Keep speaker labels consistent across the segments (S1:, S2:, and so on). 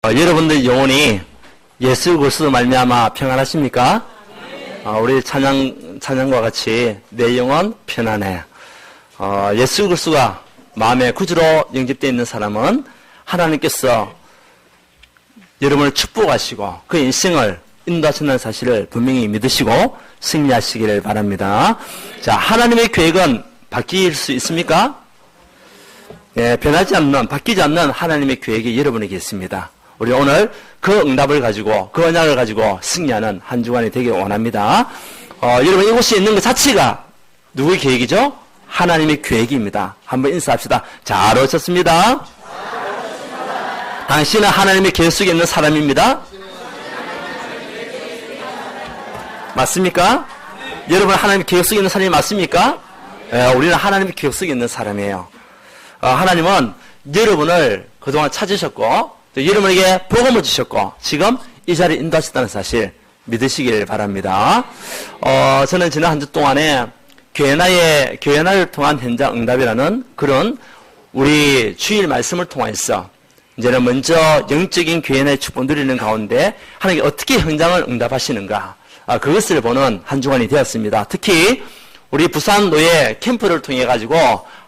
S1: 여러분들 영혼이 예수 그리스도 말미암아 평안하십니까? 우리 찬양과 같이 내 영혼 편안해. 예수 그리스도가 마음의 구주로 영접되어 있는 사람은 하나님께서 여러분을 축복하시고 그 인생을 인도하신다는 사실을 분명히 믿으시고 승리하시기를 바랍니다. 자, 하나님의 계획은 바뀔 수 있습니까? 네, 변하지 않는, 바뀌지 않는 하나님의 계획이 여러분에게 있습니다. 우리 오늘 그 응답을 가지고, 그 언약을 가지고 승리하는 한 주간이 되길 원합니다. 여러분 이곳에 있는 것 자체가 누구의 계획이죠? 하나님의 계획입니다. 한번 인사합시다. 잘 오셨습니다. 당신은 하나님의 계획 속에 있는 사람입니다. 맞습니까? 여러분 하나님의 계획 속에 있는 사람이 맞습니까? 우리는 하나님의 계획 속에 있는 사람이에요. 하나님은 여러분을 그동안 찾으셨고 또 여러분에게 복음을 주셨고 지금 이 자리에 인도하셨다는 사실 믿으시길 바랍니다. 저는 지난 한 주 동안에 교회나를 통한 현장 응답이라는 그런 우리 주일 말씀을 통해서 이제는 먼저 영적인 교회나의 축복 누리는 가운데 하나님께 어떻게 현장을 응답하시는가 그것을 보는 한 주간이 되었습니다. 특히 우리 부산 노예 캠프를 통해 가지고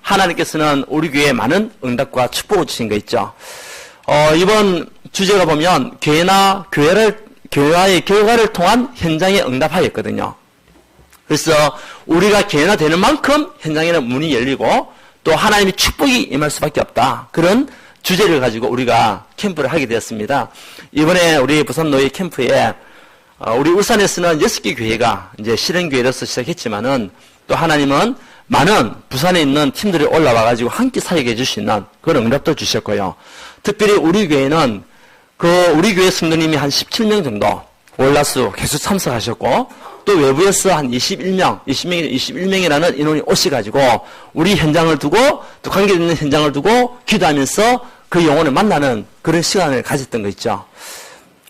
S1: 하나님께서는 우리 교회에 많은 응답과 축복을 주신 거 있죠. 이번 주제가 보면 교회와의 결과를 통한 현장에 응답하였거든요. 그래서 우리가 교회나 되는 만큼 현장에는 문이 열리고 또 하나님의 축복이 임할 수밖에 없다. 그런 주제를 가지고 우리가 캠프를 하게 되었습니다. 이번에 우리 부산 노예 캠프에 우리 울산에서는 6개 교회가 이제 실행교회로서 시작했지만은 또 하나님은 많은 부산에 있는 팀들이 올라와가지고 함께 사역해 줄 수 있는 그런 응답도 주셨고요. 특별히 우리 교회는 우리 교회 성도님이 한 17명 정도 월화수 계속 참석하셨고 또 외부에서 한 21명이라는 인원이 오셔가지고 우리 현장을 두고 또 관계되는 현장을 두고 기도하면서 그 영혼을 만나는 그런 시간을 가졌던 거 있죠.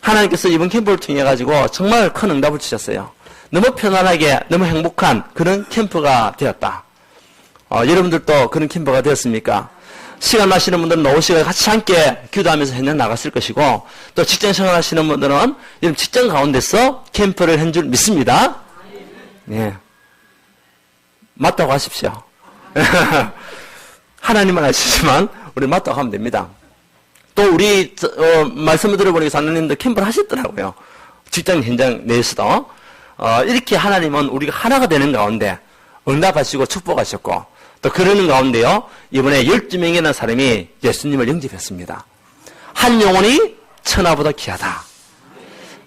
S1: 하나님께서 이번 캠프를 통해 가지고 정말 큰 응답을 주셨어요. 너무 편안하게 너무 행복한 그런 캠프가 되었다. 여러분들도 그런 캠프가 되었습니까? 시간 나시는 분들은 오시고 같이 함께 기도하면서 현장 나갔을 것이고 또 직장 생활 하시는 분들은 여러분 직장 가운데서 캠프를 한 줄 믿습니다. 네. 맞다고 하십시오. 하나님은 아시지만 우리 맞다고 하면 됩니다. 또 우리 말씀을 들어보니까 사모님도 캠프를 하셨더라고요. 직장 현장 내에서도 이렇게 하나님은 우리가 하나가 되는 가운데 응답하시고 축복하셨고 또 그러는 가운데요 이번에 12명이라는 사람이 예수님을 영접했습니다. 한 영혼이 천하보다 귀하다.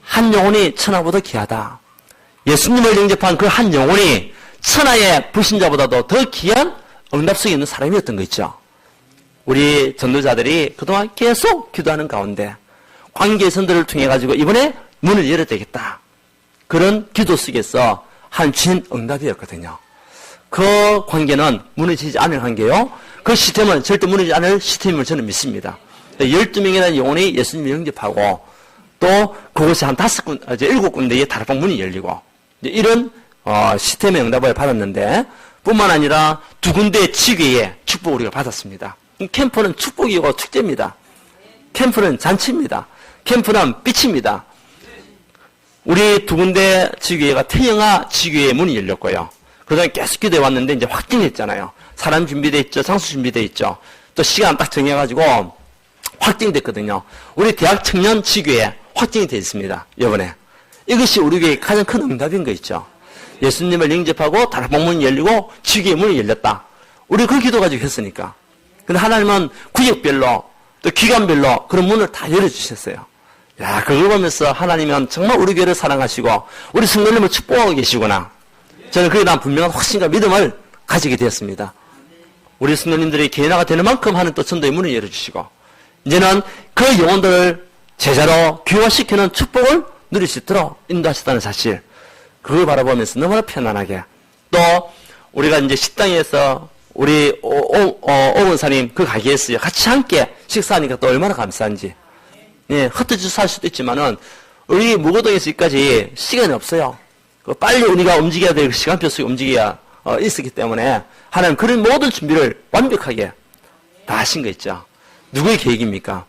S1: 한 영혼이 천하보다 귀하다. 예수님을 영접한 그 한 영혼이 천하의 불신자보다도 더 귀한 응답 속에 있는 사람이었던 거 있죠. 우리 전도자들이 그동안 계속 기도하는 가운데 관계선들을 통해 가지고 이번에 문을 열어야 되겠다. 그런 기도 속에서 한 주인 응답이었거든요. 그 관계는 무너지지 않을 관계요. 그 시스템은 절대 무너지지 않을 시스템임을 저는 믿습니다. 12명이라는 영혼이 예수님을 영접하고 또 그곳에 한 7군데의 다락방 문이 열리고 이런 시스템의 응답을 받았는데 뿐만 아니라 2군데의 지교의 축복을 우리가 받았습니다. 캠프는 축복이고 축제입니다. 캠프는 잔치입니다. 캠프는 빛입니다. 우리 2군데 지교회가 태영아 지교회의 문이 열렸고요. 그동안 계속 기도해 왔는데 이제 확정했잖아요. 사람 준비되어 있죠. 장소 준비되어 있죠. 또 시간 딱 정해가지고 확정됐거든요. 우리 대학 청년 지교회 확정이 되어 있습니다. 이번에. 이것이 우리 교회의 가장 큰 응답인 거 있죠. 예수님을 영접하고 다락방 문이 열리고 지교회 문이 열렸다. 우리 그 기도 가지고 했으니까. 근데 하나님은 구역별로 또 기간별로 그런 문을 다 열어주셨어요. 야, 그걸 보면서 하나님은 정말 우리 교회를 사랑하시고 우리 성도님을 축복하고 계시구나. 저는 그에 대한 분명한 확신과 믿음을 가지게 되었습니다. 우리 성도님들이 교회나가 되는 만큼 하는 또 전도의 문을 열어주시고 이제는 그 영혼들을 제자로 교화시키는 축복을 누릴 수 있도록 인도하셨다는 사실 그걸 바라보면서 너무나 편안하게 또 우리가 이제 식당에서 우리 오원사님 그 가게에서 같이 함께 식사하니까 또 얼마나 감사한지 예, 흩어져서 살 수도 있지만은 우리 무고동에서 여기까지 시간이 없어요. 빨리 우리가 움직여야 될 시간표 속에 움직여야 있었기 때문에 하나님 그런 모든 준비를 완벽하게 다 하신 거 있죠. 누구의 계획입니까?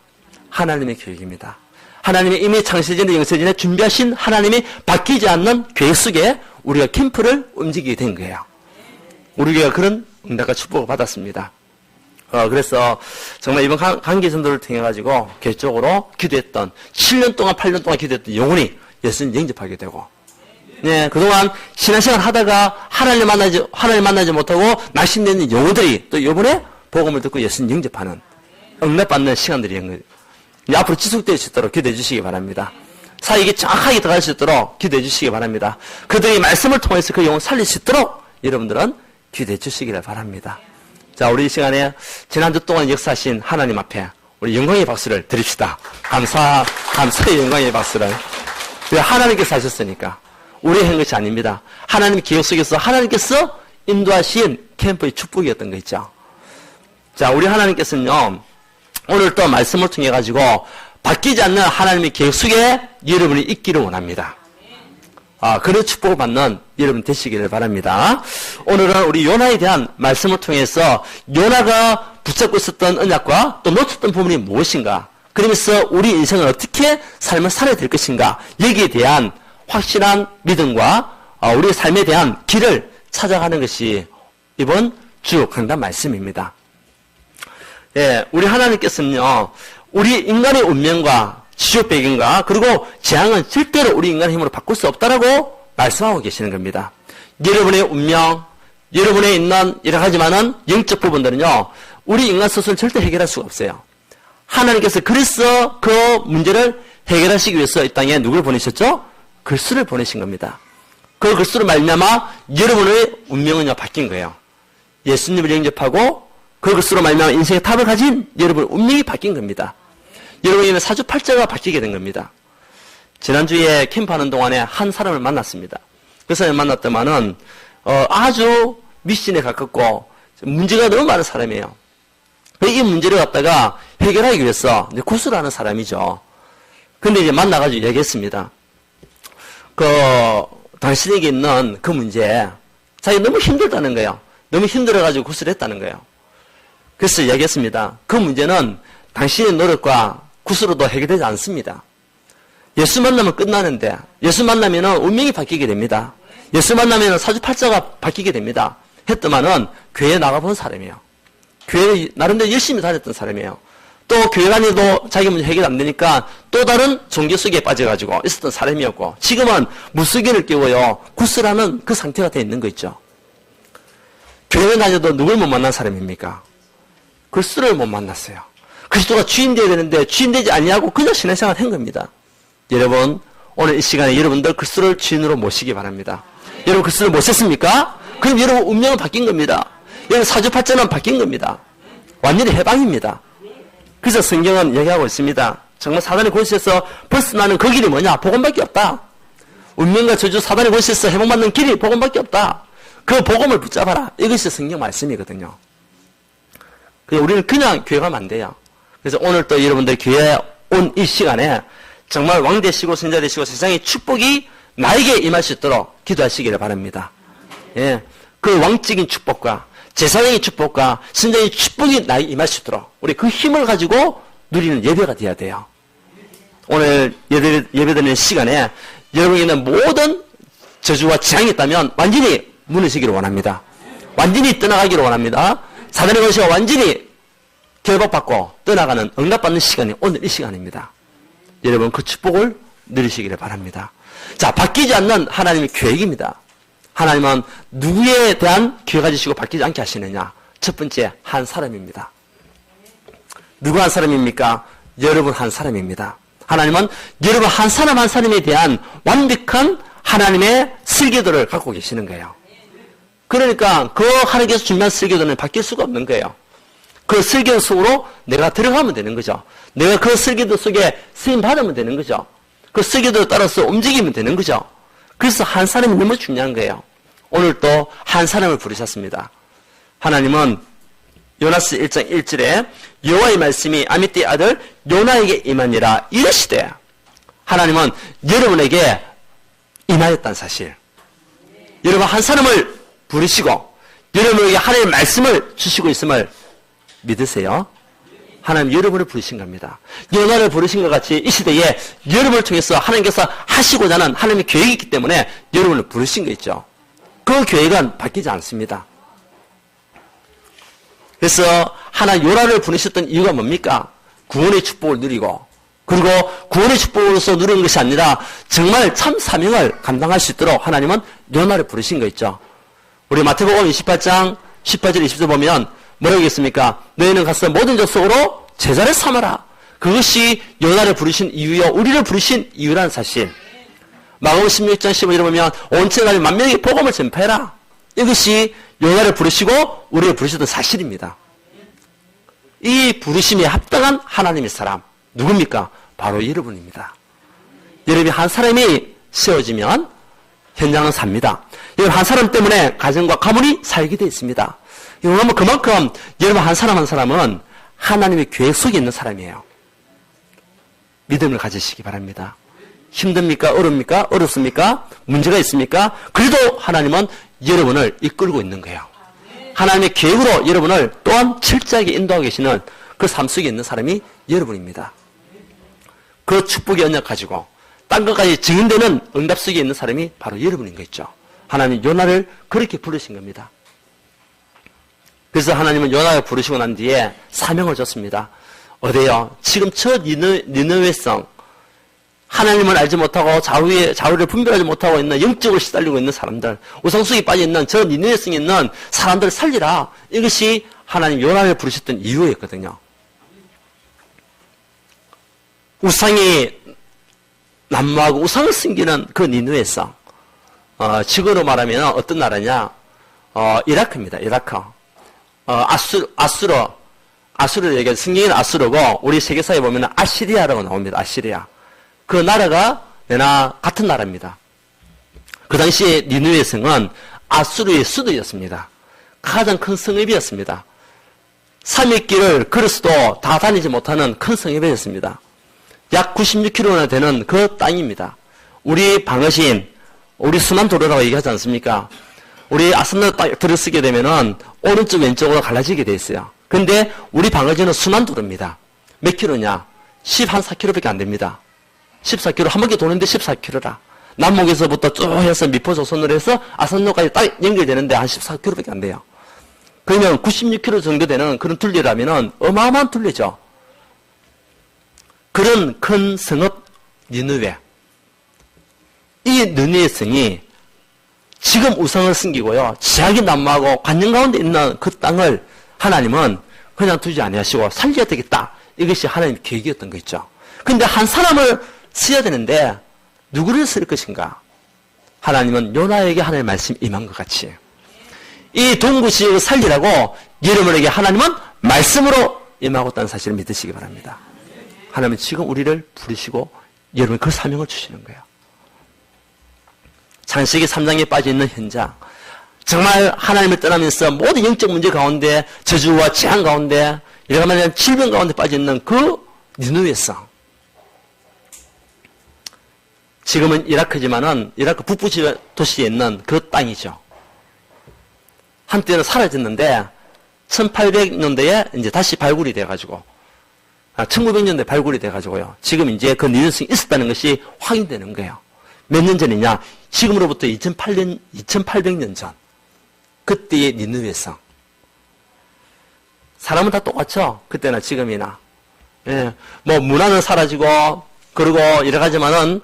S1: 하나님의 계획입니다. 하나님이 이미 창세전에 영세전에 준비하신 하나님이 바뀌지 않는 계획 속에 우리가 캠프를 움직이게 된 거예요. 우리가 그런 응답과 축복을 받았습니다. 그래서 정말 이번 강기전도를 통해가지고 개적으로 기도했던 7년 동안 8년 동안 기도했던 영혼이 예수님 영접하게 되고, 네, 그동안 신앙생활 하다가 하나님 만나지 못하고 낙심되는 영혼들이 또 이번에 복음을 듣고 예수님 영접하는 응답받는 시간들이 앞으로 지속될 수 있도록 기도해 주시기 바랍니다. 사역이 정확하게 들어갈 수 있도록 기도해 주시기 바랍니다. 그들의 말씀을 통해서 그 영혼을 살릴 수 있도록 여러분들은 기도해 주시기를 바랍니다. 자, 우리 이 시간에 지난주 동안 역사하신 하나님 앞에 우리 영광의 박수를 드립시다. 감사의 영광의 박수를. 하나님께서 하셨으니까 우리 한 것이 아닙니다. 하나님의 기억 속에서 하나님께서 인도하신 캠프의 축복이었던 거 있죠. 자, 우리 하나님께서는요, 오늘 또 말씀을 통해 가지고 바뀌지 않는 하나님의 계획 속에 여러분이 있기를 원합니다. 그런 축복을 받는 여러분 되시기를 바랍니다. 오늘은 우리 요나에 대한 말씀을 통해서 요나가 붙잡고 있었던 언약과 또 놓쳤던 부분이 무엇인가, 그러면서 우리 인생을 어떻게 삶을 살아야 될 것인가, 여기에 대한 확실한 믿음과 우리의 삶에 대한 길을 찾아가는 것이 이번 주 강단 말씀입니다. 예, 우리 하나님께서는요, 우리 인간의 운명과 지적 배경과 그리고 재앙은 절대로 우리 인간의 힘으로 바꿀 수 없다라고 말씀하고 계시는 겁니다. 여러분의 운명, 여러분에 있는 여러 가지만은 영적 부분들은요, 우리 인간 스스로는 절대 해결할 수가 없어요. 하나님께서 그래서 그 문제를 해결하시기 위해서 이 땅에 누굴 보내셨죠? 글쓰를 보내신 겁니다. 그 글쓰로 말미암아 여러분의 운명은요 바뀐 거예요. 예수님을 영접하고 그 글쓰로 말미암아 인생의 탑을 가진 여러분의 운명이 바뀐 겁니다. 여러분의 사주팔자가 바뀌게 된 겁니다. 지난주에 캠프하는 동안에 한 사람을 만났습니다. 그 사람을 만났더만은 아주 미신에 가깝고 문제가 너무 많은 사람이에요. 이 문제를 갖다가 해결하기 위해서 이제 구슬을 하는 사람이죠. 근데 이제 만나가지고 얘기했습니다. 당신에게 있는 그 문제, 자기가 너무 힘들다는 거예요. 너무 힘들어가지고 구슬을 했다는 거예요. 그래서 얘기했습니다. 그 문제는 당신의 노력과 구슬로도 해결되지 않습니다. 예수 만나면 끝나는데, 예수 만나면 운명이 바뀌게 됩니다. 예수 만나면 사주팔자가 바뀌게 됩니다. 했더만은 교회에 나가본 사람이에요. 교회에 나름대로 열심히 다녔던 사람이에요. 또 교회 다니도 자기 문제 해결 안 되니까 또 다른 종교 속에 빠져가지고 있었던 사람이었고, 지금은 무속인을 끼고요 구슬하는 그 상태가 되어 있는 거 있죠. 교회 다녀도 누굴 못 만난 사람입니까? 글쓰를 못 만났어요. 그리스도가 주인 되어야 되는데 주인 되지 아니하고 그냥 신앙생활 한 겁니다. 여러분, 오늘 이 시간에 여러분들 글쓰를 주인으로 모시기 바랍니다. 여러분 글쓰를 모셨습니까? 그럼 여러분 운명은 바뀐 겁니다. 여러분 사주팔자는 바뀐 겁니다. 완전히 해방입니다. 그래서 성경은 얘기하고 있습니다. 정말 사단의 권세에서 벗어나는 그 길이 뭐냐? 복음밖에 없다. 운명과 저주 사단의 권세에서 해방받는 길이 복음밖에 없다. 그 복음을 붙잡아라. 이것이 성경 말씀이거든요. 우리는 그냥 교회 가면 안 돼요. 그래서 오늘 또 여러분들 교회에 온 이 시간에 정말 왕 되시고 선자 되시고 세상의 축복이 나에게 임할 수 있도록 기도하시기를 바랍니다. 예, 그 왕적인 축복과 제사장의 축복과 선자의 축복이 나에게 임할 수 있도록 우리 그 힘을 가지고 누리는 예배가 되어야 돼요. 오늘 예배드리는 시간에 여러분이 있는 모든 저주와 재앙이 있다면 완전히 무너지기를 원합니다. 완전히 떠나가기를 원합니다. 사단의 권세가 완전히 결박받고 떠나가는 응답받는 시간이 오늘 이 시간입니다. 여러분 그 축복을 누리시기를 바랍니다. 자, 바뀌지 않는 하나님의 계획입니다. 하나님은 누구에 대한 계획 가지시고 바뀌지 않게 하시느냐? 첫 번째, 한 사람입니다. 누구 한 사람입니까? 여러분 한 사람입니다. 하나님은 여러분 한 사람 한 사람에 대한 완벽한 하나님의 설계도를 갖고 계시는 거예요. 그러니까 그 하나님께서 준비한 설계도는 바뀔 수가 없는 거예요. 그 설계도 속으로 내가 들어가면 되는 거죠. 내가 그 설계도 속에 쓰임 받으면 되는 거죠. 그 설계도에 따라서 움직이면 되는 거죠. 그래서 한 사람이 너무 중요한 거예요. 오늘 또 한 사람을 부르셨습니다. 하나님은 요나스 1장 1절에 여호와의 말씀이 아미떼의 아들 요나에게 임하니라 이르시되, 하나님은 여러분에게 임하였다는 사실, 여러분 한 사람을 부르시고 여러분에게 하나님의 말씀을 주시고 있음을 믿으세요? 하나님 여러분을 부르신 겁니다. 요나를 부르신 것 같이 이 시대에 여러분을 통해서 하나님께서 하시고자 하는 하나님의 계획이 있기 때문에 여러분을 부르신 거 있죠. 그 계획은 바뀌지 않습니다. 그래서 하나님 요나를 부르셨던 이유가 뭡니까? 구원의 축복을 누리고, 그리고 구원의 축복으로서 누리는 것이 아니라 정말 참 사명을 감당할 수 있도록 하나님은 요나를 부르신 거 있죠. 우리 마태복음 28장 18절 20절 보면 뭐라고 했습니까? 너희는 가서 모든 족속으로 제자를 삼아라. 그것이 요나를 부르신 이유요, 우리를 부르신 이유라는 사실. 마가복음 16장 15절에 보면 온 천하에 만명에게 복음을 전파해라. 이것이 요나를 부르시고 우리를 부르셨던 사실입니다. 이 부르심에 합당한 하나님의 사람 누굽니까? 바로 여러분입니다. 여러분이 한 사람이 세워지면 현장은 삽니다. 여러분 한 사람 때문에 가정과 가문이 살게 되어 있습니다. 여러분 그만큼 여러분 한 사람 한 사람은 하나님의 계획 속에 있는 사람이에요. 믿음을 가지시기 바랍니다. 힘듭니까? 어렵습니까? 어렵습니까? 문제가 있습니까? 그래도 하나님은 여러분을 이끌고 있는 거예요. 하나님의 계획으로 여러분을 또한 철저하게 인도하고 계시는 그 삶 속에 있는 사람이 여러분입니다. 그 축복의 언약 가지고 딴 것까지 증인되는 응답 속에 있는 사람이 바로 여러분인 거 있죠. 하나님 요나를 그렇게 부르신 겁니다. 그래서 하나님은 요나를 부르시고 난 뒤에 사명을 줬습니다. 어때요? 지금 저 니느웨성, 하나님을 알지 못하고 자우를 분별하지 못하고 있는, 영적으로 시달리고 있는 사람들, 우상숭에 빠져있는 저 니느웨성에 있는 사람들을 살리라. 이것이 하나님 요나를 부르셨던 이유였거든요. 우상이 난무하고 우상을 숨기는 그 니느웨성, 지금으로 말하면 어떤 나라냐? 이라크입니다. 이라크. 아수르 얘기하는 성경에는 아수르고 우리 세계사에 보면 아시리아라고 나옵니다. 아시리아. 그 나라가 같은 나라입니다. 그 당시에 니느웨 성은 아수르의 수도였습니다. 가장 큰 성읍이었습니다. 3일길을 걸어서도 다 다니지 못하는 큰 성읍이었습니다. 약 96km나 되는 그 땅입니다. 우리 방어신, 우리 순환도로라고 얘기하지 않습니까? 우리 아스나 들어서게 되면은 오른쪽 왼쪽으로 갈라지게 돼 있어요. 근데 우리 방어진은 순환도로입니다. 몇 킬로냐? 14km밖에 안 됩니다. 14km, 한 바퀴 도는데 14km라. 남목에서부터 쭉 해서 미포 조선으로 해서 아산로까지 딱 연결되는데 한 14km밖에 안 돼요. 그러면 96km 정도 되는 그런 둘레라면은 어마어마한 둘레죠. 그런 큰 성읍 니느웨. 이 니느웨 성이 지금 우상을 숨기고요, 지하게 난무하고 관념 가운데 있는 그 땅을 하나님은 그냥 두지 아니하시고 살려야 되겠다. 이것이 하나님의 계획이었던 거 있죠. 근데 한 사람을 써야 되는데 누구를 쓸 것인가? 하나님은 요나에게 하나님의 말씀이 임한 것 같이 이 동부 지역을 살리라고 여러분에게 하나님은 말씀으로 임하고 있다는 사실을 믿으시기 바랍니다. 하나님은 지금 우리를 부르시고 여러분 그 사명을 주시는 거예요. 창세기 3장에 빠져있는 현장, 정말 하나님을 떠나면서 모든 영적 문제 가운데, 저주와 재앙 가운데, 이러면 질병 가운데 빠져있는 그 니느웨성. 지금은 이라크지만은 이라크 북부 도시에 있는 그 땅이죠. 한때는 사라졌는데 1800년대에 이제 다시 발굴이 돼가지고 1900년대 발굴이 돼가지고요. 지금 이제 그 니느웨성이 있었다는 것이 확인되는 거예요. 몇 년 전이냐? 지금으로부터 2800년 전. 그때의 니느웨성. 사람은 다 똑같죠? 그때나 지금이나. 예. 뭐, 문화는 사라지고, 그리고 여러 가지만은,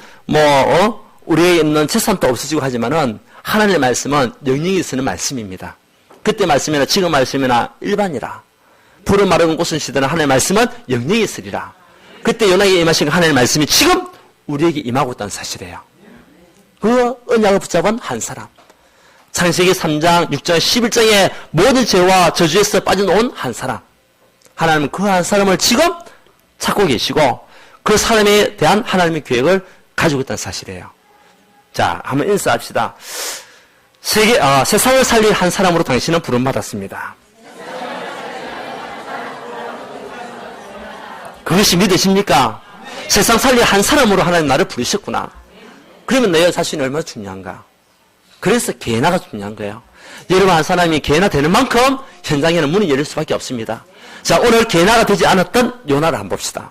S1: 우리에 있는 재산도 없어지고 하지만은, 하나님의 말씀은 영영이 쓰는 말씀입니다. 그때 말씀이나 지금 말씀이나 일반이라. 푸른 마른 꽃은 시드나 하나님의 말씀은 영영이 쓰리라. 그때 요나에게 임하신 하나님의 말씀이 지금 우리에게 임하고 있다는 사실이에요. 그 언약을 붙잡은 한 사람. 창세기 3장, 6장, 11장에 모든 죄와 저주에서 빠져나온 한 사람. 하나님은 그 한 사람을 지금 찾고 계시고 그 사람에 대한 하나님의 계획을 가지고 있다는 사실이에요. 자, 한번 인사합시다. 세상을 살릴 한 사람으로 당신은 부름받았습니다. 그것이 믿으십니까? 세상 살릴 한 사람으로 하나님 나를 부르셨구나. 그러면 내 자신이 얼마나 중요한가? 그래서 개나가 중요한 거예요. 여러분 한 사람이 개나 되는 만큼 현장에는 문이 열릴 수밖에 없습니다. 자, 오늘 게나가 되지 않았던 요나를 한번 봅시다.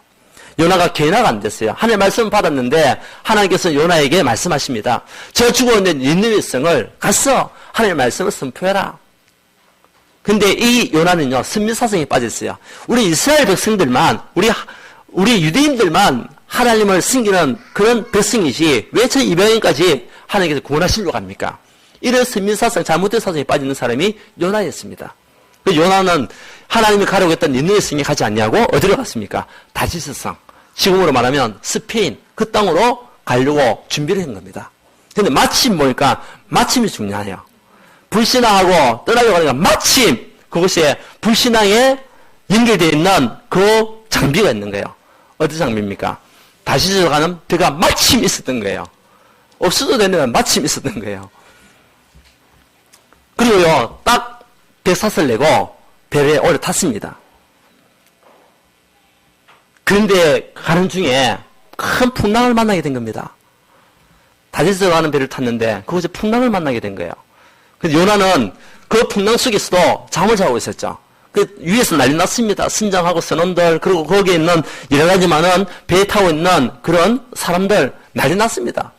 S1: 요나가 게나가 안 됐어요. 하나님의 말씀을 받았는데 하나님께서 요나에게 말씀하십니다. 저 죽어있는 니느웨 성을 가서 하나님의 말씀을 선포해라. 근데 이 요나는요, 선민사성에 빠졌어요. 우리 이스라엘 백성들만, 우리 유대인들만 하나님을 섬기는 그런 백성이지, 왜 저 이방인까지 하나님께서 구원하시려고 합니까? 이런 선민사성, 잘못된 사성에 빠지는 사람이 요나였습니다. 그 요나는 하나님이 가려고 했던 니느웨 성에 가지 않냐고 어디로 갔습니까? 다시스 성. 지금으로 말하면 스페인, 그 땅으로 가려고 준비를 한 겁니다. 근데 마침 보니까, 마침이 중요해요. 불신앙하고 떠나려고 하니까 마침 그곳에 불신앙에 연결되어 있는 그 장비가 있는 거예요. 어떤 장비입니까? 다시스 가는 배가 마침 있었던 거예요. 없어도 되는 마침 있었던 거예요. 그리고요, 딱 배삿을 내고 배에 올라탔습니다. 그런데 가는 중에 큰 풍랑을 만나게 된 겁니다. 다시스 가는 배를 탔는데 그곳에 풍랑을 만나게 된 거예요. 그래서 요나는 그 풍랑 속에서도 잠을 자고 있었죠. 그 위에서 난리 났습니다. 선장하고 선원들, 그리고 거기에 있는 여러 가지 많은 배에 타고 있는 그런 사람들 난리 났습니다.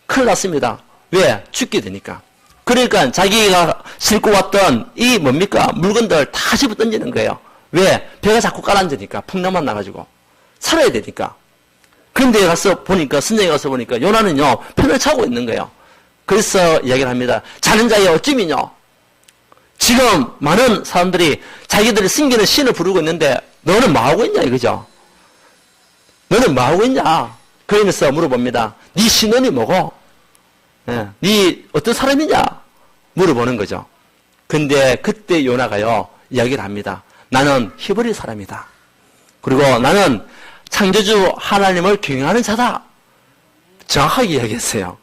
S1: 큰일 났습니다. 왜? 죽게 되니까. 그러니까 자기가 싣고 왔던 이 뭡니까? 물건들 다 집어 던지는 거예요. 왜? 배가 자꾸 가라앉으니까. 풍랑만 나가지고. 살아야 되니까. 그런데 가서 보니까, 선장에 가서 보니까 요나는요, 편을 차고 있는 거예요. 그래서 이야기를 합니다. 자는 자의 어찌미뇨? 지금 많은 사람들이 자기들이 섬기는 신을 부르고 있는데 너는 뭐하고 있냐 이거죠. 너는 뭐하고 있냐. 그러면서 물어봅니다. 네 신원이 뭐고? 네 어떤 사람이냐? 물어보는 거죠. 근데 그때 요나가요 이야기를 합니다. 나는 히브리 사람이다. 그리고 나는 창조주 하나님을 경외하는 자다. 정확하게 이야기했어요.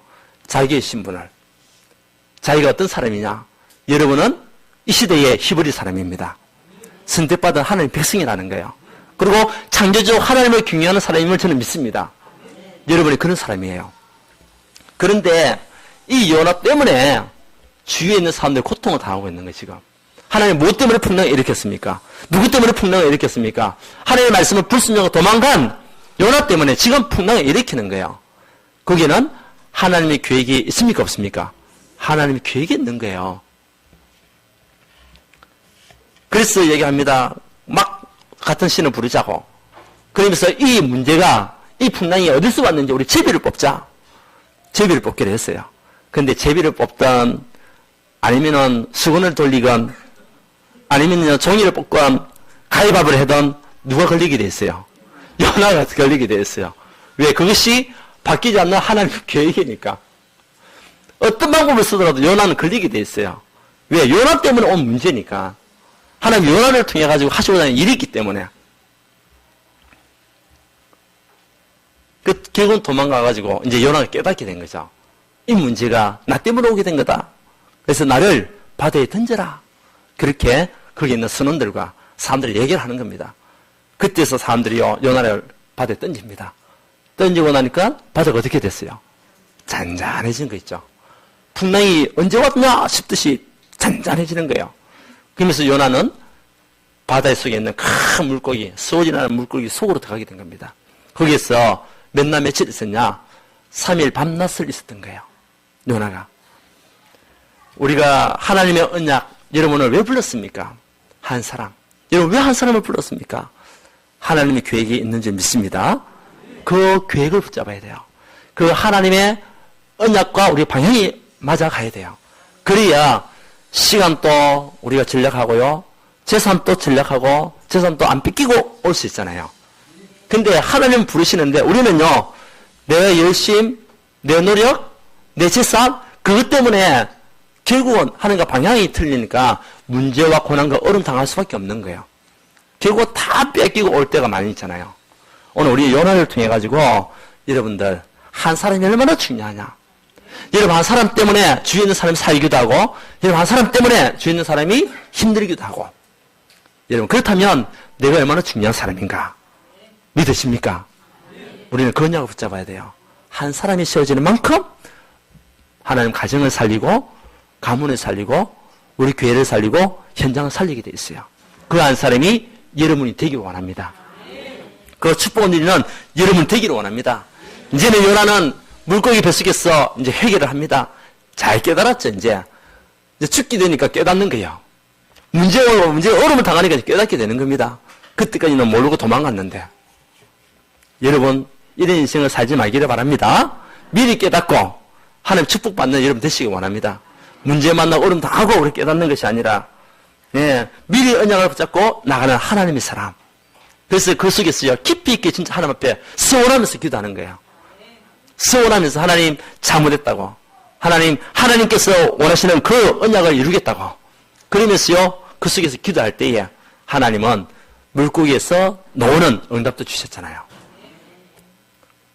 S1: 자기의 신분을. 자기가 어떤 사람이냐? 여러분은 이 시대의 히브리 사람입니다. 선택받은 하나님의 백성이라는 거예요. 그리고 창조주 하나님을 경외하는 사람임을 저는 믿습니다. 여러분이 그런 사람이에요. 그런데 이 요나 때문에 주위에 있는 사람들이 고통을 당하고 있는 거예요, 지금. 하나님 무엇 때문에 풍랑을 일으켰습니까? 누구 때문에 풍랑을 일으켰습니까? 하나님의 말씀을 불순종하고 도망간 요나 때문에 지금 풍랑을 일으키는 거예요. 거기에는 하나님의 계획이 있습니까? 없습니까? 하나님의 계획이 있는 거예요. 그래서 얘기합니다. 막 같은 신을 부르자고. 그러면서 이 문제가, 이 풍랑이 어디서 왔는지 우리 제비를 뽑자. 제비를 뽑기로 했어요. 근데 제비를 뽑던, 아니면은 수건을 돌리건, 아니면 종이를 뽑건, 가위바위보를 하던 누가 걸리게 됐어요. 요나가 걸리게 됐어요. 왜? 그것이 바뀌지 않는 하나님의 계획이니까. 어떤 방법을 쓰더라도 요나는 걸리게 돼 있어요. 왜? 요나 때문에 온 문제니까. 하나님 요나를 통해 가지고 하시고자 하는 일이 있기 때문에. 결국은 도망가 가지고 이제 요나가 깨닫게 된 거죠. 이 문제가 나 때문에 오게 된 거다. 그래서 나를 바다에 던져라. 그렇게 거기 있는 선원들과 사람들이 얘기를 하는 겁니다. 그때서 사람들이요 요나를 바다에 던집니다. 던지고 나니까 바다가 어떻게 됐어요? 잔잔해진 거 있죠. 풍랑이 언제 왔냐 싶듯이 잔잔해지는 거예요. 그러면서 요나는 바다 속에 있는 큰 물고기, 수오지라는 물고기 속으로 들어가게 된 겁니다. 거기에서 몇 날 며칠 있었냐? 3일 밤낮을 있었던 거예요. 요나가. 우리가 하나님의 언약, 여러분을 왜 불렀습니까? 한 사람. 여러분 왜 한 사람을 불렀습니까? 하나님의 계획이 있는 줄 믿습니다. 그 계획을 붙잡아야 돼요. 그 하나님의 언약과 우리 방향이 맞아가야 돼요. 그래야 시간도 우리가 전략하고요. 재산도 전략하고 재산도 안 뺏기고 올 수 있잖아요. 근데 하나님 부르시는데 우리는요. 내 열심, 내 노력, 내 재산 그것 때문에 결국은 하나님과 방향이 틀리니까 문제와 고난과 어려움 당할 수밖에 없는 거예요. 결국 다 뺏기고 올 때가 많이 있잖아요. 오늘 우리 요나를 통해 가지고 여러분들 한 사람이 얼마나 중요하냐. 여러분 한 사람 때문에 주위에 있는 사람이 살기도 하고 여러분 한 사람 때문에 주위에 있는 사람이 힘들기도 하고 여러분 그렇다면 내가 얼마나 중요한 사람인가 믿으십니까? 우리는 그 언약을 붙잡아야 돼요. 한 사람이 세워지는 만큼 하나님 가정을 살리고 가문을 살리고 우리 교회를 살리고 현장을 살리게 돼 있어요. 그 한 사람이 여러분이 되기를 원합니다. 그 축복을 누리는 여러분 되기를 원합니다. 이제는 요나는 물고기 뱃속에서 이제 회개를 합니다. 잘 깨달았죠, 이제 죽게 되니까 깨닫는 거예요. 문제 어려움을 당하니까 깨닫게 되는 겁니다. 그때까지는 모르고 도망갔는데. 여러분, 이런 인생을 살지 말기를 바랍니다. 미리 깨닫고 하나님 축복받는 여러분 되시기 원합니다. 문제 만나고 어려움 당하고 우리 깨닫는 것이 아니라, 예, 미리 언약을 붙잡고 나가는 하나님의 사람. 그래서 그 속에서요, 깊이 있게 진짜 하나님 앞에 서원하면서 기도하는 거예요. 서원하면서 하나님 잘못했다고. 하나님께서 원하시는 그 언약을 이루겠다고. 그러면서요, 그 속에서 기도할 때에 하나님은 물고기에서 나오는 응답도 주셨잖아요.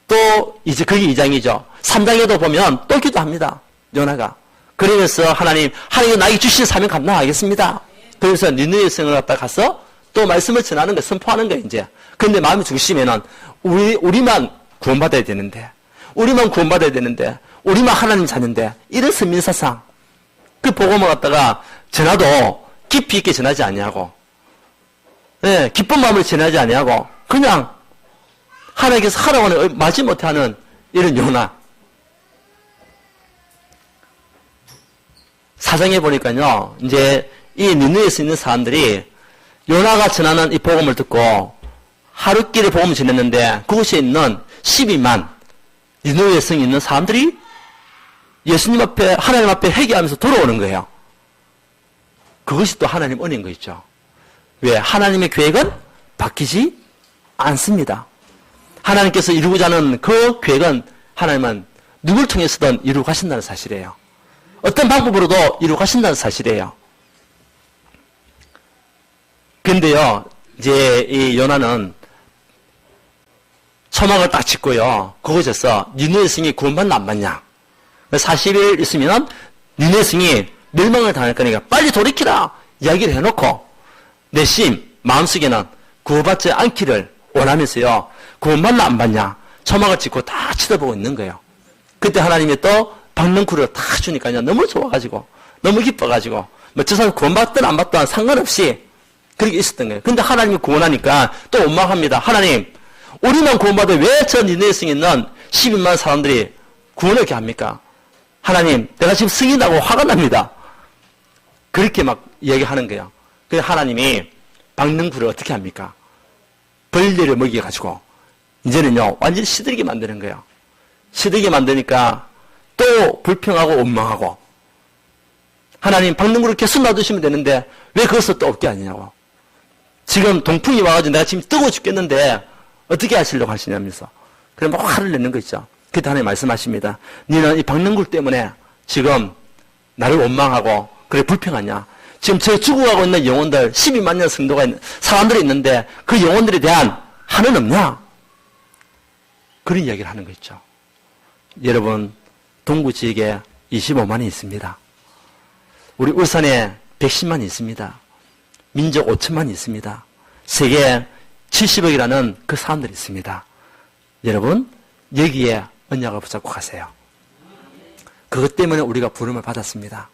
S1: 또, 이제 그게 2장이죠. 3장에도 보면 또 기도합니다. 요나가. 그러면서 하나님 나에게 주신 사명 감당하겠습니다. 그래서 니느웨 성을 갖다 가서 또 말씀을 전하는 거, 선포하는 거예요, 이제. 근데 마음이 죽으시면은, 우리만 구원받아야 되는데, 우리만 하나님 자녀인데, 이런 선민사상. 그 복음을 갖다가 전하도 깊이 있게 전하지 아니하고, 예, 기쁜 마음을 전하지 아니하고, 그냥 하나님께서 하라고 하는 마지 못하는 이런 요나. 사장에 보니까요, 이제 이 니느웨에서 있는 사람들이 요나가 전하는 이 복음을 듣고 하루길에 복음을 전했는데 그곳에 있는 12만 니느웨 성에 있는 사람들이 예수님 앞에, 하나님 앞에 회개하면서 돌아오는 거예요. 그것이 또 하나님 은혜인 거 있죠. 왜? 하나님의 계획은 바뀌지 않습니다. 하나님께서 이루고자 하는 그 계획은 하나님은 누굴 통해서든 이루고 가신다는 사실이에요. 어떤 방법으로도 이루고 가신다는 사실이에요. 근데요, 이제 이 요나는 초막을 딱 짓고요, 그곳에서 니느웨 성이 구원받나 안 받냐. 40일 있으면 니느웨 성이 멸망을 당할 거니까 빨리 돌이키라 이야기를 해놓고 내심 마음속에는 구원받지 않기를 원하면서요, 구원받나 안 받냐 초막을 짓고 다 쳐다보고 있는 거예요. 그때 하나님이 또 박능쿨을 다 주니까요, 너무 좋아가지고 너무 기뻐가지고 뭐 저 사람 구원받든 안 받든 상관없이 그렇게 있었던 거예요. 근데 하나님이 구원하니까 또 원망합니다. 하나님, 우리만 구원받아 왜 저 니느웨 성에 있는 12만 사람들이 구원을 이렇게 합니까? 하나님, 내가 지금 승인하고 화가 납니다. 그렇게 막 얘기하는 거예요. 그래서 하나님이 박능쿨을 어떻게 합니까? 벌레를 먹여가지고 이제는요, 완전히 시들게 만드는 거예요. 시들게 만드니까 또 불평하고 원망하고, 하나님 박능쿨을 계속 놔두시면 되는데 왜 그것을 또 없게 하느냐고. 지금 동풍이 와가지고 내가 지금 뜨거워 죽겠는데 어떻게 하시려고 하시냐면서. 그래 막 화를 내는 거 있죠. 그때 하나님 말씀하십니다. 너는 이 박능쿨 때문에 지금 나를 원망하고 그래 불평하냐. 지금 저 죽어가고 있는 영혼들 12만 년 성도가 있는 사람들이 있는데 그 영혼들에 대한 한은 없냐. 그런 이야기를 하는 거 있죠. 여러분, 동구 지역에 25만이 있습니다. 우리 울산에 110만이 있습니다. 민족 5천만이 있습니다. 세계 70억이라는 그 사람들이 있습니다. 여러분, 여기에 언약을 붙잡고 가세요. 그것 때문에 우리가 부름을 받았습니다.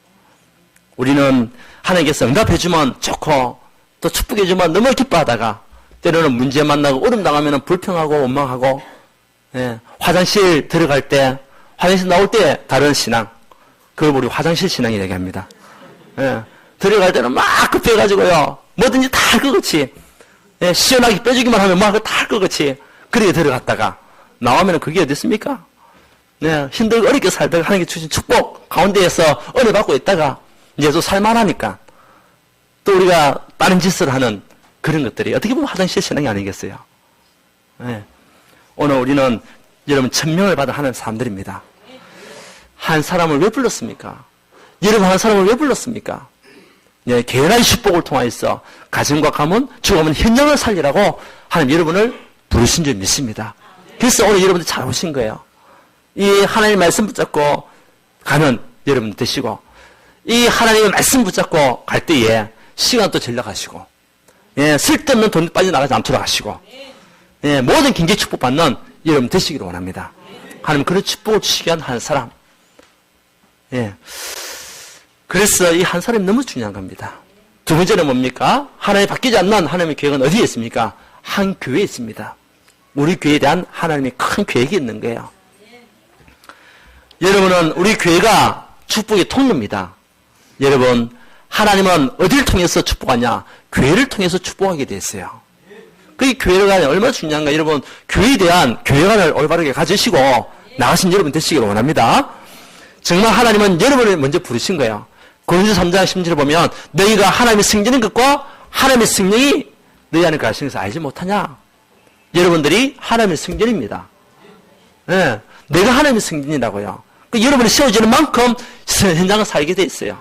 S1: 우리는 하나님께서 응답해주면 좋고 또 축복해주면 너무 기뻐하다가 때로는 문제 만나고 어려움 당하면 불평하고 원망하고, 예, 화장실 들어갈 때, 화장실 나올 때 다른 신앙, 그걸 우리 화장실 신앙이 얘기합니다. 예, 들어갈 때는 막 급해가지고요, 뭐든지 다 할 것 같이, 예, 시원하게 빼주기만 하면 막 다 할 것 같이 그렇게 들어갔다가 나오면 그게 어디 있습니까? 네, 힘들고 어렵게 살다가 하나님께 주신 축복 가운데에서 은혜 받고 있다가 이제 또 살만하니까 또 우리가 다른 짓을 하는 그런 것들이 어떻게 보면 화장실 신앙이 아니겠어요? 네. 오늘 우리는 여러분 1000명을 받아 하는 사람들입니다. 한 사람을 왜 불렀습니까? 여러분 한 사람을 왜 불렀습니까? 예, 개연한 축복을 통하여서 가정과 가문, 죽어가면 현장을 살리라고 하나님 여러분을 부르신 줄 믿습니다. 그래서 오늘 여러분들 잘 오신 거예요. 이 하나님의 말씀 붙잡고 가는 여러분 되시고, 이 하나님의 말씀 붙잡고 갈 때에 시간도 전략하시고, 예, 쓸데없는 돈 빠져나가지 않도록 하시고, 예, 모든 경제 축복 받는 여러분 되시기를 원합니다. 하나님 그런 축복을 주시기 위한 한 사람. 예. 그래서 이 한 사람이 너무 중요한 겁니다. 두 번째는 뭡니까? 하나님이 바뀌지 않는 하나님의 계획은 어디에 있습니까? 한 교회에 있습니다. 우리 교회에 대한 하나님의 큰 계획이 있는 거예요. 여러분은 우리 교회가 축복의 통로입니다. 여러분, 하나님은 어디를 통해서 축복하냐? 교회를 통해서 축복하게 됐어요. 그 교회가 얼마나 중요한가? 여러분, 교회에 대한 교회관을 올바르게 가지시고 나가신 여러분 되시기를 원합니다. 정말 하나님은 여러분을 먼저 부르신 거예요. 고린도서 3장 10절을 보면 너희가 하나님의 승리는 것과 하나님의 승리이 너희 안에 가시는 것을 알지 못하냐? 여러분들이 하나님의 승진입니다. 네, 내가 하나님의 승진이라고요. 여러분이 세워지는 만큼 현장을 살게 돼 있어요.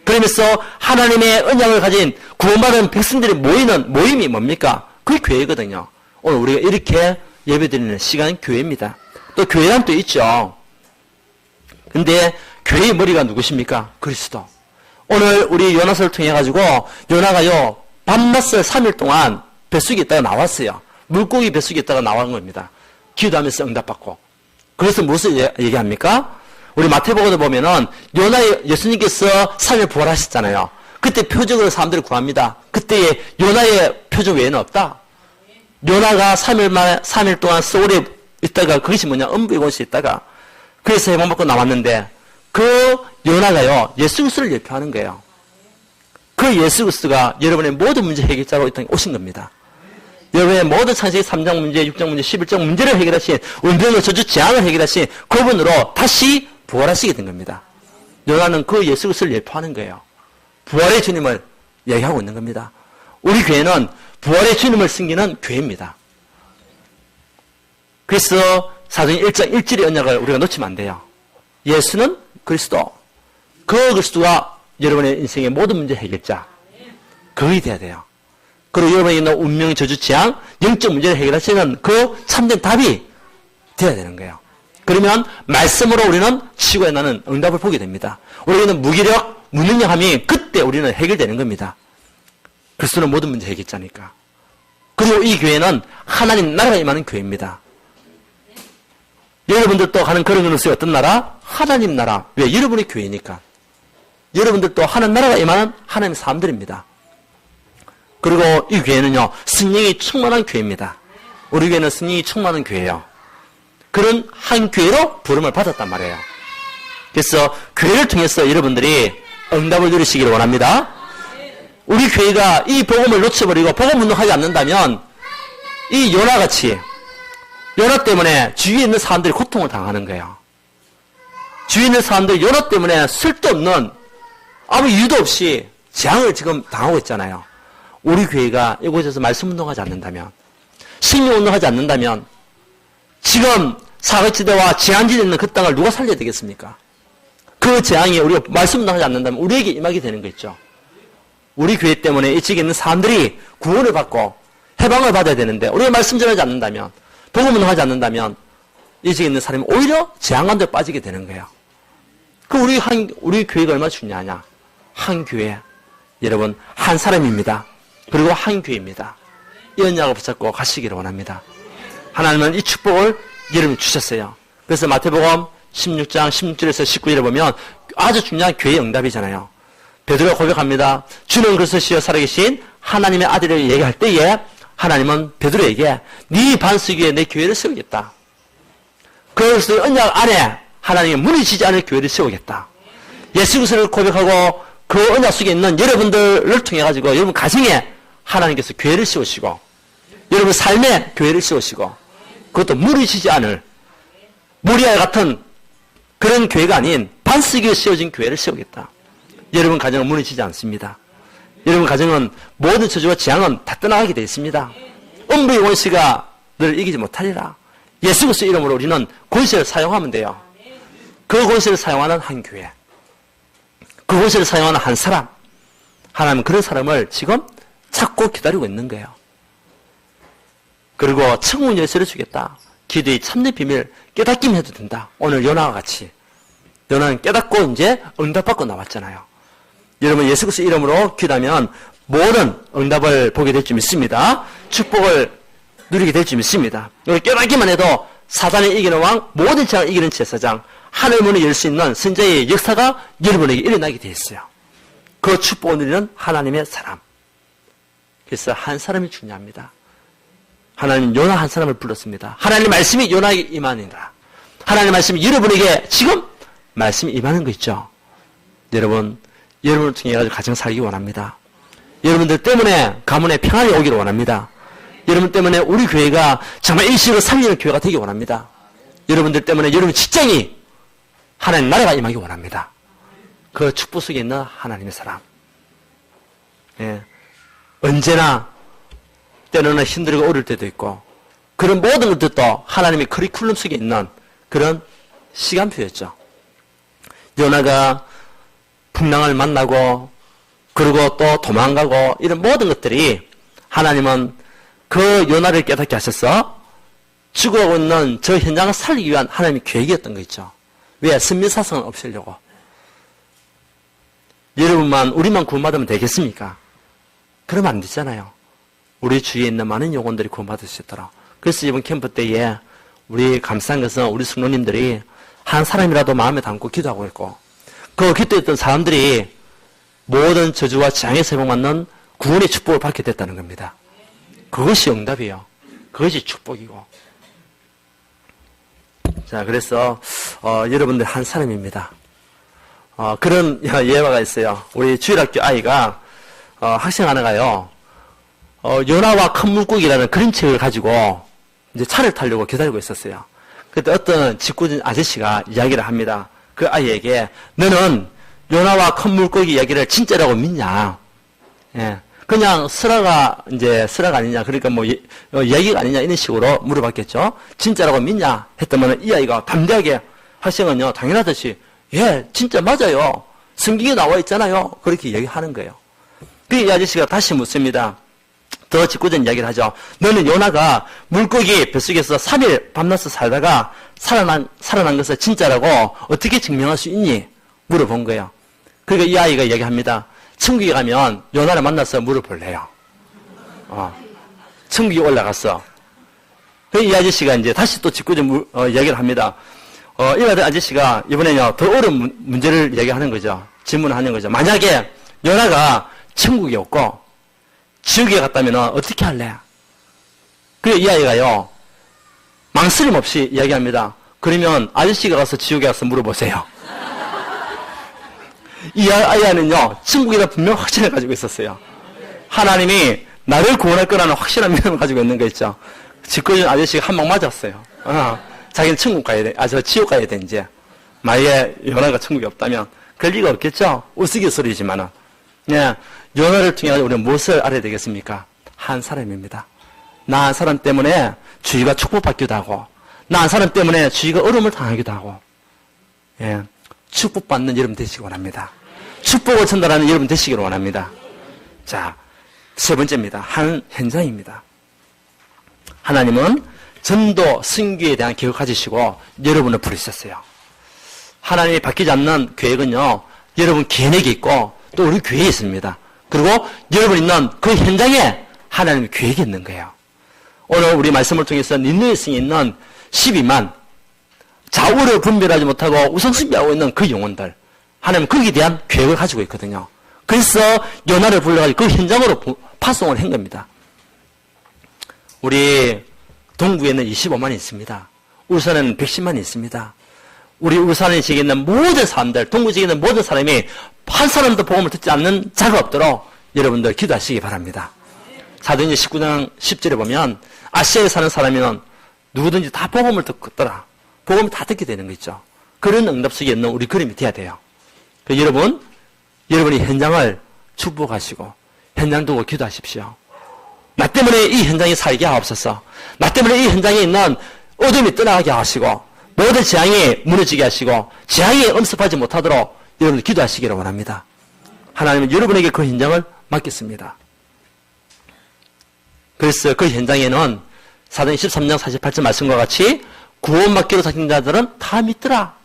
S1: 그러면서 하나님의 언약을 가진 구원받은 백성들이 모이는 모임이 뭡니까? 그게 교회거든요. 오늘 우리가 이렇게 예배드리는 시간은 교회입니다. 또 교회란 또 있죠. 근데 교회의 머리가 누구십니까? 그리스도. 오늘 우리 요나서를 통해 가지고 요나가요 밤낮을 3일 동안 뱃속에 있다가 나왔어요. 물고기 뱃속에 있다가 나온 겁니다. 기도하면서 응답받고. 그래서 무엇을 얘기합니까? 우리 마태복음에 보면은 예수님께서 3일 부활하셨잖아요. 그때 표적으로 사람들을 구합니다. 그때의 요나의 표적 외에는 없다. 요나가 3일 동안 소울에 있다가 그것이 뭐냐? 음부의 곳에 있다가 그래서 해방받고 나왔는데 그 요나가요 예수 그리스도를 예표하는 거예요. 그 예수 그리스도가 여러분의 모든 문제 해결자로 이 땅에 오신 겁니다. 여러분의 모든 창세기 3장 문제, 6장 문제, 11장 문제를 해결하신 운명의 저주 재앙을 해결하신 그분으로 다시 부활하시게 된 겁니다. 요나는 그 예수 그리스도를 예표하는 거예요. 부활의 주님을 얘기하고 있는 겁니다. 우리 교회는 부활의 주님을 섬기는 교회입니다. 그래서 사도행 1장 1절의 언약을 우리가 놓치면 안 돼요. 예수는 그리스도. 그 그리스도가 여러분의 인생의 모든 문제 해결자. 그게 돼야 돼요. 그리고 여러분이 있는 운명의 저주 재앙, 영적 문제를 해결하시는 그 참된 답이 돼야 되는 거예요. 그러면 말씀으로 우리는 치고에 나는 응답을 보게 됩니다. 우리는 무기력, 무능력함이 그때 우리는 해결되는 겁니다. 그리스도는 모든 문제 해결자니까. 그리고 이 교회는 하나님 나라가 임하는 교회입니다. 여러분들도 가는 그런 것이 어떤 나라? 하나님 나라. 왜? 여러분의 교회니까. 여러분들도 하나님 나라가 임하는 하나님의 사람들입니다. 그리고 이 교회는요, 성령이 충만한 교회입니다. 우리 교회는 성령이 충만한 교회예요. 그런 한 교회로 부름을 받았단 말이에요. 그래서 교회를 통해서 여러분들이 응답을 누리시기를 원합니다. 우리 교회가 이 복음을 놓쳐버리고 복음 운동하지 않는다면 이 요나같이 요나 때문에 주위에 있는 사람들이 고통을 당하는 거예요. 주위에 있는 사람들이 요나 때문에 쓸데없는 아무 이유도 없이 재앙을 지금 당하고 있잖아요. 우리 교회가 이곳에서 말씀 운동하지 않는다면, 생명 운동하지 않는다면 지금 사각지대와 재앙지대에 있는 그 땅을 누가 살려야 되겠습니까? 그 재앙이 우리가 말씀 운동하지 않는다면 우리에게 임하게 되는 거 있죠. 우리 교회 때문에 이 지역에 있는 사람들이 구원을 받고 해방을 받아야 되는데 우리가 말씀 전하지 않는다면, 복음 운동하지 않는다면 이 지역에 있는 사람이 오히려 재앙 가운데 빠지게 되는 거예요. 그 우리 교회가 얼마나 중요하냐? 한 교회, 여러분 한 사람입니다. 그리고 한 교회입니다. 이 언약을 붙잡고 가시기를 원합니다. 하나님은 이 축복을 여러분이 주셨어요. 그래서 마태복음 16장 16절에서 19절에 보면 아주 중요한 교회의 응답이잖아요. 베드로가 고백합니다. 주는 그리스도시여 살아계신 하나님의 아들을 얘기할 때에 하나님은 베드로에게 네 반석 위에 내 교회를 세우겠다. 그리스도의 언약 안에 하나님의 무너지지 않을 교회를 세우겠다. 예수 그리스도를 고백하고 그 언약 속에 있는 여러분들을 통해 가지고 여러분 가정에 하나님께서 교회를 세우시고 여러분 삶에 교회를 세우시고 그것도 무너지지 않을 모리아 같은 그런 교회가 아닌 반석 위에 세워진 교회를 세우겠다. 여러분 가정은 무너지지 않습니다. 여러분 가정은 모든 저주와 재앙은 다 떠나가게 되어 있습니다. 음부의 원수가 너를 이기지 못하리라. 예수 그리스도 이름으로 우리는 권세를 사용하면 돼요. 그 권세를 사용하는 한 교회, 그 권세를 사용하는 한 사람, 하나님은 그런 사람을 지금 찾고 기다리고 있는 거예요. 그리고 천국 열쇠를 주겠다. 기도의 참된 비밀 깨닫기만 해도 된다. 오늘 요나와 같이 요나는 깨닫고 이제 응답받고 나왔잖아요. 여러분 예수 그리스도 이름으로 기도하면 모든 응답을 보게 될 줄 믿습니다. 축복을 누리게 될 줄 믿습니다. 우리 깨닫기만 해도 사단을 이기는 왕, 모든 재앙을 이기는 제사장, 하늘 문을 열 수 있는 선자의 역사가 여러분에게 일어나게 되어 있어요. 그 축복을 누리는 하나님의 사람. 그래서 한 사람이 중요합니다. 하나님 요나 한 사람을 불렀습니다. 하나님의 말씀이 요나에게 임하니라. 하나님의 말씀이 여러분에게 지금 말씀이 임하는 거 있죠. 여러분을 통해 가지고 가정 살기 원합니다. 여러분들 때문에 가문에 평안이 오기를 원합니다. 여러분 때문에 우리 교회가 정말 일식을 살리는 교회가 되기 원합니다. 여러분들 때문에 여러분 직장이 하나님 나라가 임하기 원합니다. 그 축복 속에 있는 하나님의 사람. 예. 언제나 때로는 힘들고 어려울 때도 있고 그런 모든 것들도 하나님의 커리큘럼 속에 있는 그런 시간표였죠. 요나가 풍랑을 만나고 그리고 또 도망가고 이런 모든 것들이 하나님은 그 요나를 깨닫게 하셔서 죽어가고 있는 저 현장을 살리기 위한 하나님의 계획이었던 거 있죠. 왜? 선미사성은 없애려고. 여러분만 우리만 구원받으면 되겠습니까? 그러면 안 되잖아요. 우리 주위에 있는 많은 영혼들이 구원받을 수 있도록. 그래서 이번 캠프 때에 우리 감사한 것은 우리 성도님들이 한 사람이라도 마음에 담고 기도하고 있고 그 기도했던 사람들이 모든 저주와 재앙에서 회복받는 구원의 축복을 받게 됐다는 겁니다. 그것이 응답이에요. 그것이 축복이고. 자, 그래서 여러분들 한 사람입니다. 그런 예화가 있어요. 우리 주일학교 아이가 학생 하나가요. 요나와 큰 물고기라는 그림책을 가지고 이제 차를 타려고 기다리고 있었어요. 그때 어떤 직구진 아저씨가 이야기를 합니다. 그 아이에게 너는 요나와 큰 물고기 이야기를 진짜라고 믿냐? 예. 그냥 설화가 아니냐. 그러니까 얘기가 아니냐. 이런 식으로 물어봤겠죠. 진짜라고 믿냐? 했더니 이 아이가 담대하게 학생은요, 당연하듯이 예, 진짜 맞아요. 성경에 나와 있잖아요. 그렇게 얘기하는 거예요. 그 이 아저씨가 다시 묻습니다. 더 짓궂은 이야기를 하죠. 너는 요나가 물고기 뱃속에서 3일 밤낮을 살다가 살아난 것을 진짜라고 어떻게 증명할 수 있니? 물어본 거예요. 그러니까 이 아이가 이야기합니다. 천국에 가면 요나를 만나서 물어볼래요. 천국에 올라갔어. 이 아저씨가 이제 다시 또 짓궂은 이야기를 합니다. 이 아저씨가 이번에는요, 더 어려운 문제를 이야기하는 거죠. 질문을 하는 거죠. 만약에 요나가 천국에 없고 지옥에 갔다면 어떻게 할래? 그래, 이 아이가요, 망설임 없이 이야기합니다. 그러면 아저씨가 가서 지옥에 가서 물어보세요. 이 아이는요, 천국이라 분명 확신을 가지고 있었어요. 하나님이 나를 구원할 거라는 확실한 믿음을 가지고 있는 거 있죠. 짓궂은 아저씨가 한 방 맞았어요. 자기는 천국 가야 돼. 저 지옥 가야 돼, 이제. 만약에 요나가 천국이 없다면. 그럴 리가 없겠죠? 우스갯소리지만은. 예, 요나를 통해 우리는 무엇을 알아야 되겠습니까? 한 사람입니다. 나 한 사람 때문에 주위가 축복받기도 하고, 나 한 사람 때문에 주위가 어려움을 당하기도 하고, 예, 축복받는 여러분 되시기 원합니다. 축복을 전달하는 여러분 되시기를 원합니다. 자, 세 번째입니다. 한 현장입니다. 하나님은 전도, 선교에 대한 계획을 가지시고 여러분을 부르셨어요. 하나님이 바뀌지 않는 계획은요, 여러분 개인에게 있고 또 우리 교회에 있습니다. 그리고 여러분 있는 그 현장에 하나님의 계획이 있는 거예요. 오늘 우리 말씀을 통해서 니느웨 성에 있는 12만 좌우를 분별하지 못하고 우성숭배하고 있는 그 영혼들, 하나님은 거기에 대한 계획을 가지고 있거든요. 그래서 요나를 불러가지고 그 현장으로 파송을 한 겁니다. 우리 동구에는 25만이 있습니다. 울산에는 110만이 있습니다. 우리 울산에 지역에 있는 모든 사람들, 동구 지역에 있는 모든 사람이 한 사람도 복음을 듣지 않는 자가 없도록 여러분들 기도하시기 바랍니다. 사도행전 19장 10절에 보면 아시아에 사는 사람이면 누구든지 다 복음을 듣더라. 복음을 다 듣게 되는 거 있죠. 그런 응답 속에 있는 우리 그림이 돼야 돼요. 여러분이 현장을 축복하시고 현장 두고 기도하십시오. 나 때문에 이 현장에 살게 하옵소서. 나 때문에 이 현장에 있는 어둠이 떠나가게 하시고 모든 재앙이 무너지게 하시고 재앙이 엄습하지 못하도록 여러분들 기도하시기를 원합니다. 하나님은 여러분에게 그 현장을 맡겼습니다. 그래서 그 현장에는 사도행전 13장 48절 말씀과 같이 구원받기로 사신 자들은 다 믿더라.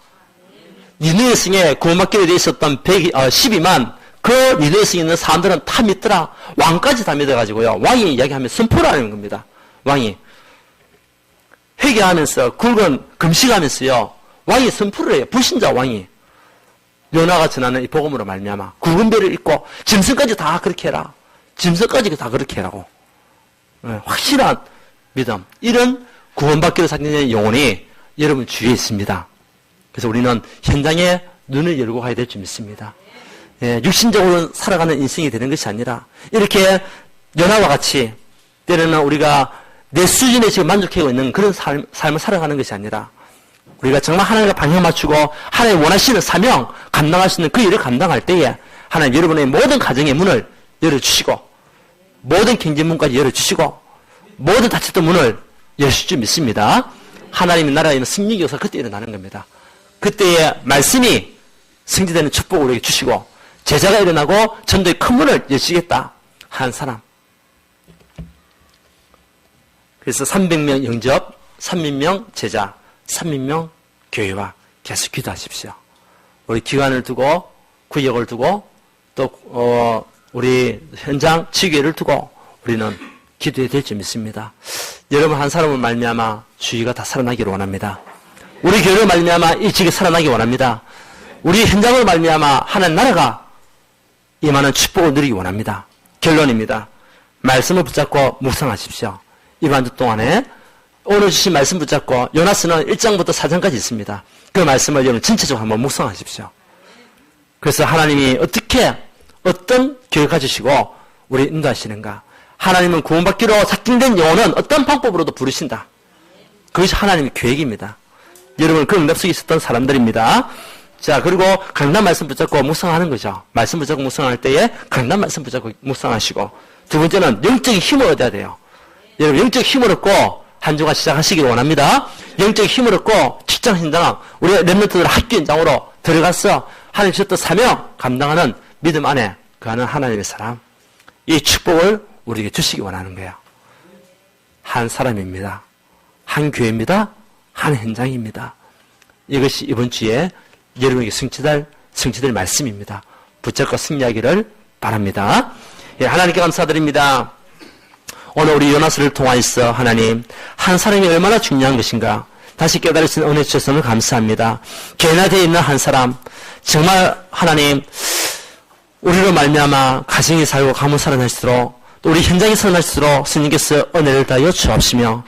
S1: 니느웨 성에 구원받기로 되어 있었던 12만 그 니느웨 성에 있는 사람들은 다 믿더라. 왕까지 다 믿어가지고요. 왕이 이야기하면 선포를 하는 겁니다. 왕이 회개하면서 굵은 금식하면서요. 왕이 선포를 해요. 불신자 왕이. 요나가 전하는 이 복음으로 말미암아 구근배를 입고 짐승까지 다 그렇게 해라. 짐승까지 다 그렇게 해라고. 확실한 믿음. 이런 구원받기로 작정된 영혼이 여러분 주위에 있습니다. 그래서 우리는 현장에 눈을 열고 가야 될 줄 믿습니다. 육신적으로 살아가는 인생이 되는 것이 아니라 이렇게 연하와 같이 때로는 우리가 내 수준에 지금 만족하고 있는 그런 삶을 살아가는 것이 아니라 우리가 정말 하나님과 방향 맞추고 하나님 원하시는 사명 감당할 수 있는 그 일을 감당할 때에 하나님 여러분의 모든 가정의 문을 열어주시고 모든 경제문까지 열어주시고 모든 닫혔던 문을 여실 줄 믿습니다. 하나님의 나라에 있는 승리의 역사가 그때 일어나는 겁니다. 그때의 말씀이 성취되는 축복을 우리에게 주시고 제자가 일어나고 전도의 큰 문을 여시겠다 한 사람. 그래서 300명 영접, 300명 제자, 300명 교회와 계속 기도하십시오. 우리 기관을 두고 구역을 두고 또 우리 현장 지교회를 두고 우리는 기도해야 될 줄 믿습니다. 여러분 한 사람을 말미암아 주의가 다 살아나기를 원합니다. 우리 교회를 말미암아 이 지역이 살아나기 원합니다. 우리 현장을 말미암아 하나님 나라가 임하는 축복을 누리기 원합니다. 결론입니다. 말씀을 붙잡고 묵상하십시오. 이번 주 동안에 오늘 주신 말씀 붙잡고 요나스는 1장부터 4장까지 있습니다. 그 말씀을 여러분 전체적으로 한번 묵상하십시오. 그래서 하나님이 어떤 계획 가지시고 우리 인도하시는가. 하나님은 구원받기로 작정된 영혼은 어떤 방법으로도 부르신다. 그것이 하나님의 계획입니다. 여러분 그 응답 속에 있었던 사람들입니다. 자, 그리고 강단 말씀 붙잡고 묵상하는 거죠. 말씀 붙잡고 묵상할 때에 강단 말씀 붙잡고 묵상하시고 두 번째는 영적인 힘을 얻어야 돼요. 여러분 영적 힘을 얻고 한 주간 시작하시기를 원합니다. 영적 힘을 얻고 직장 현장, 우리 랩런트들 학교 현장으로 들어가서 하나님 주셨던 사명 감당하는 믿음 안에 거하는 하나님의 사람. 이 축복을 우리에게 주시기 원하는 거예요. 한 사람입니다. 한 교회입니다. 한 현장입니다. 이것이 이번 주에 여러분에게 성취될 말씀입니다. 붙잡고 승리하기를 바랍니다. 예, 하나님께 감사드립니다. 오늘 우리 요나스를 통하여서 하나님 한 사람이 얼마나 중요한 것인가 다시 깨달을 수 있는 은혜 주셔서 감사합니다. 교회나 되어 있는 한 사람 정말 하나님 우리로 말미암아 가정이 살고 가문 살아날수록 또 우리 현장이 살아날수록 스님께서 은혜를 다하여 주옵시며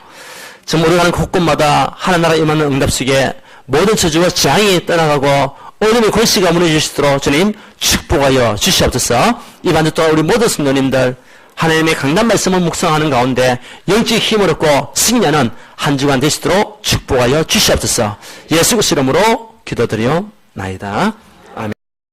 S1: 정말 우리가 가는 곳곳마다 하나님 나라 임하는 응답 속에 모든 저주와 재앙이 떠나가고 어둠의 권세가 무너질 수 있도록 주님 축복하여 주시옵소서. 이 반 주 동안 우리 모든 성도님들 하나님의 강단 말씀을 묵상하는 가운데 영적 힘을 얻고 승리하는 한 주간 되시도록 축복하여 주시옵소서. 예수 그리스도 이름으로 기도드리옵나이다.